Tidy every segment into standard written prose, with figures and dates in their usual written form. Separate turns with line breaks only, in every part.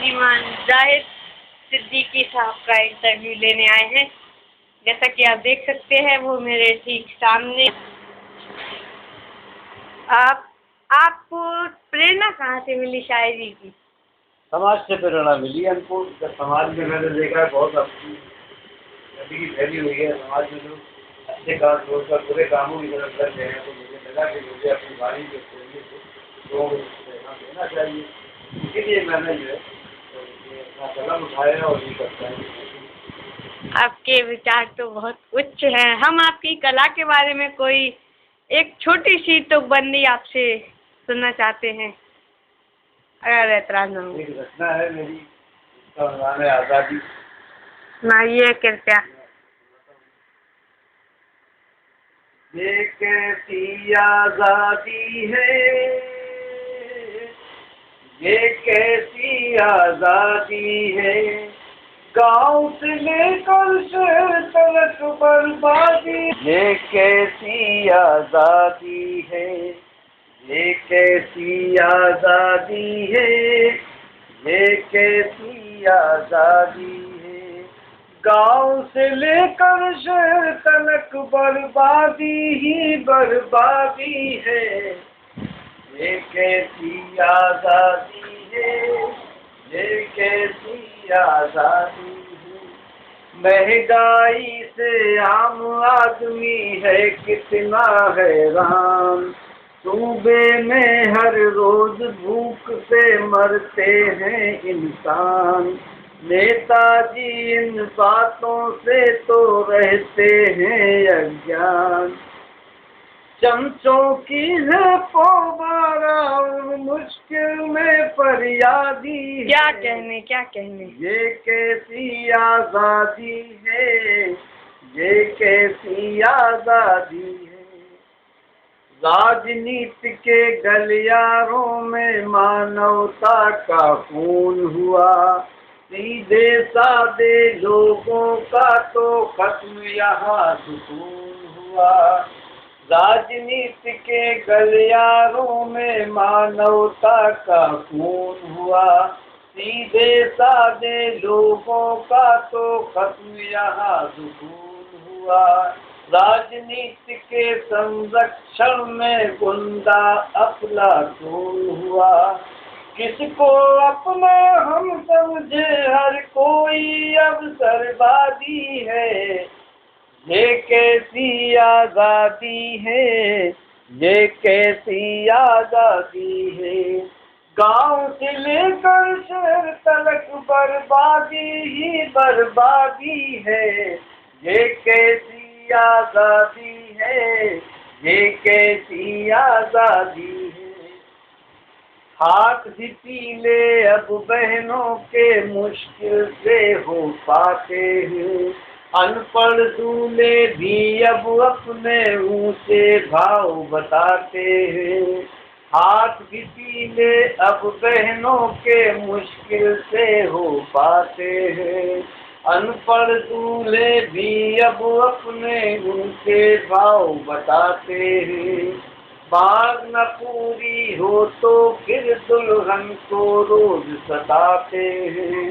श्रीमान जाहिद सिद्दीकी साहब का इंटरव्यू लेने आए हैं। जैसा कि आप देख सकते हैं वो मेरे ठीक सामने। आपको प्रेरणा कहाँ से मिली शायरी की?
समाज से प्रेरणा मिली हमको। जब समाज में मैंने देखा है बहुत अपनी गंदगी फैली हुई है समाज में, लोग अच्छे काम छोड़कर बुरे कामों की तरफ लग गए हैं, तो मुझे लगा कि मुझे अपनी वाणी के जरिए से लोगों को प्रेरणा देना चाहिए। इसीलिए मैंने जो है ये अपना कलम उठाया और ये करता है।
आपके विचार तो बहुत उच्च हैं। हम आपकी कला के बारे में कोई एक छोटी सी तुकबंदी आपसे सुनना चाहते हैं, अगर ऐतराज न हो।
एक रचना है मेरी, इसका नाम है आज़ादी।
सुनाइए कृपया।
ये कैसी आज़ादी है, ये कैसी आज़ादी है, गाँव से लेकर शहर तक बर्बादी। ये कैसी आज़ादी है, ये कैसी आज़ादी है, ये कैसी आज़ादी है, गाँव से लेकर शहर तक बर्बादी ही बर्बादी है। ये कैसी आज़ादी है, ये कैसी आज़ादी है, महंगाई से आम आदमी है कितना हैरान, सूबे में हर रोज भूख से मरते हैं इंसान, नेताजी इन बातों से तो रहते हैं अज्ञान। चमचों की है पोबारा और मुश्किल में फरियादी।
क्या कहने
ये कैसी आज़ादी है, ये कैसी आज़ादी है, राजनीति के गलियारों में मानवता का खून हुआ, सीधे सादे लोगों का तो खत्म यहाँ सुकून हुआ। राजनीति के गलियारों में मानवता का खून हुआ, सीधे सादे लोगों का तो खत्म यहाँ सुकून हुआ। राजनीति के संरक्षण में गुंडा अफलातून हुआ, किसको अपना हम समझे हर कोई अवसरवादी है। ये कैसी आज़ादी है, ये कैसी आज़ादी है, गाँव से लेकर शहर तक बर्बादी ही बर्बादी है। ये कैसी आज़ादी है, ये कैसी आज़ादी है, हाथ भी पीले अब बहनों के मुश्किल से हो पाते हैं, अनपढ़ दूल्हे भी अब अपने ऊंचे भाव बताते हैं। हाथ भी पीले अब बहनों के मुश्किल से हो पाते हैं, अनपढ़ दूल्हे भी अब अपने ऊंचे भाव बताते हैं। बात न पूरी हो तो फिर दुल्हन को रोज सताते हैं,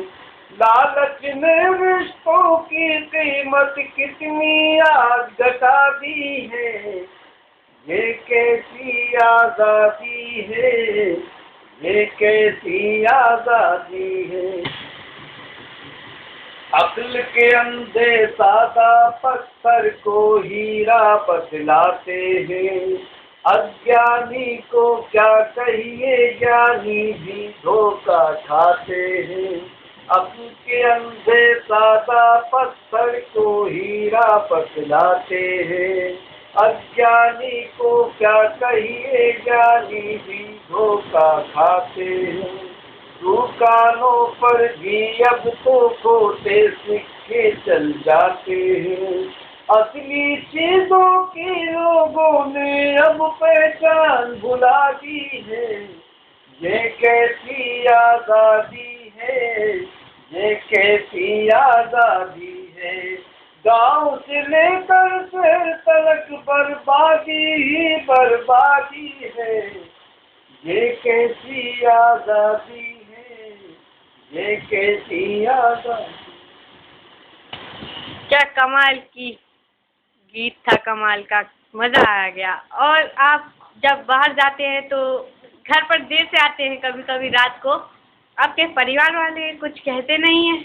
लालच ने रिश्तों की कीमत कितनी आज घटा दी है। ये कैसी आज़ादी है, ये कैसी आज़ादी है, अक्ल के अंधे सादा पत्थर को हीरा बतलाते हैं, अज्ञानी को क्या कहिए ज्ञानी भी धोखा खाते हैं। अक्ल के अंधे सादा पत्थर को हीरा बतलाते हैं, अज्ञानी को क्या कहिए ज्ञानी भी धोखा खाते हैं। दुकानों पर भी अब तो खोटे सिक्के चल जाते हैं, असली चीजों की लोगों ने अब पहचान भुला दी है। ये कैसी आज़ादी है, ये कैसी आज़ादी है, गाँव से लेकर शहर तक बर्बादी ही बर्बादी है। ये कैसी आज़ादी है, ये कैसी याद
क्या कमाल की गीत था, कमाल का, मज़ा आ गया। और आप जब बाहर जाते हैं तो घर पर देर से आते हैं कभी कभी रात को, आपके परिवार वाले कुछ कहते नहीं हैं?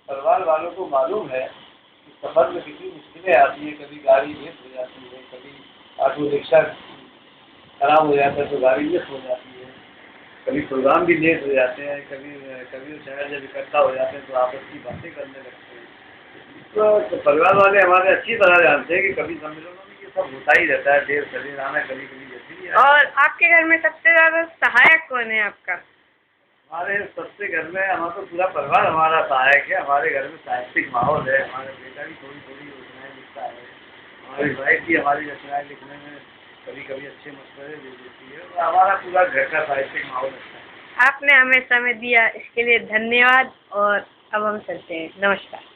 परिवार वालों को मालूम है कि सफर में कितनी मुश्किलें आती हैं। कभी गाड़ी लेट हो जाती है, कभी ऑटो रिक्शा खराब हो जाता है तो गाड़ी लेट हो जाती है, कभी प्रोग्राम भी लेट हो जाते हैं, कभी कभी शहर जब इकट्ठा हो जाते हैं तो आपस की बातें करने लगते हैं। तो परिवार वाले हमारे अच्छी तरह जानते हैं कि कभी सम्मेलनों में ये सब होता ही रहता है, देर सवेर आना, कभी कभी जैसे भी आना।
और आपके घर में सबसे ज़्यादा सहायक कौन है आपका?
हमारे सबसे घर में हमारा तो पूरा परिवार हमारा सहायक है। हमारे घर में साहित्यिक माहौल है। हमारे बेटा भी थोड़ी थोड़ी रचनाएँ लिखता है, हमारी वाइफ भी हमारी रचनाएँ लिखने में कभी कभी अच्छे मशवरे दे देती है, और हमारा पूरा घर का साहित्यिक माहौल अच्छा है।
आपने हमें समय दिया इसके लिए धन्यवाद, और अब हम चलते हैं। नमस्कार।